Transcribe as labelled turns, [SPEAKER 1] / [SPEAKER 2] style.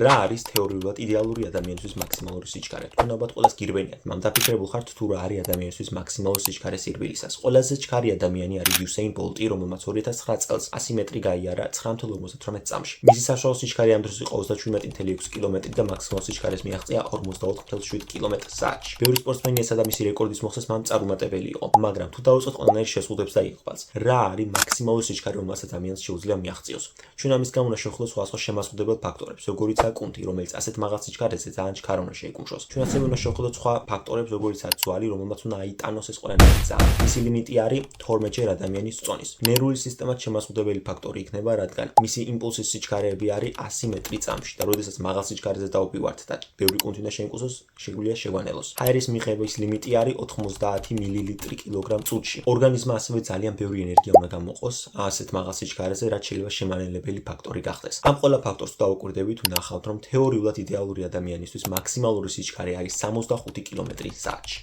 [SPEAKER 1] რა არის თეორიულად იდეალური ადამიანისთვის მაქსიმალური სიჩქარე? თქვენ ალბათ ყველას გირბენიათ, მაგრამ დაფიქრებულ ხართ თუ რა არის ადამიანისთვის მაქსიმალური სიჩქარე სირბილისას. ყველაზე ჩქარი ადამიანი არის იუსეინ ბოლტი, რომელმაც 2009 წელს 100 მეტრი გაიარა 9.58 წამში. მისი საშუალო სიჩქარე ამ დროს იყო 37.6 კილომეტრი და მაქსიმალურ სიჩქარეს მიაღწია 44.7 კილომეტრ საათში. ბევრი სპორტსმენი ესადა მისი რეკორდის მოხსნას მან წარუმატებელი იყო, მაგრამ თუ დავუწყოთ ყველანაირ შეზღუდვებს და იღბალს, რა არის მაქსიმალური სიჩქარე, რომელსაც ადამიანს შეუძლია მიაღწიოს? ჩვენ ამის გამო უნდა შევხვდეთ სხვადასხვა შემასრულებელ ფაქტორებს, როგორიცაა კუნთი, რომელიც ასეთ მაღალ სიჩქარეზე ძალიან ჩქარ უნდა შეიკუმშოს. ჩვენ ასევე უნდა შევხვდეთ სხვა ფაქტორებს, როგორიცაა ძვალი, რომელმაც უნდა აიტანოს ეს ყველანაირი ძალა. მისი ლიმიტი არის 12-ჯერ ადამიანის წონის. ნერვული სისტემაც შემასრულებელი ფაქტორი იქნება, რადგან მისი იმპულსის სიჩქარეები არის 100 მეტრი წამში და როდესაც მაღალ სიჩქარეზე დავუპივართ და ბევრი კუნთი უნდა შეიმკუსოს, შეგვიძლია შეგვანელოს. ჰაერის მიღების ლიმიტი არის 90 მილილიტრი კილოგრამ წუთში. ორგანიზმმა ასევე ძალიან ბევრი ენერგია უნდა გამოყოს ასეთ მაღალ სიჩქარეზე, რაც შეიძლება შემანელებელი ფაქტორი გახდეს. ამ ყველა ფაქტორს დავუკვირდებით, ვნახავთ, რომ თეორიულად იდეალური ადამიანისთვის მაქსიმალური სიჩქარე არის 65 კილომეტრი საათში.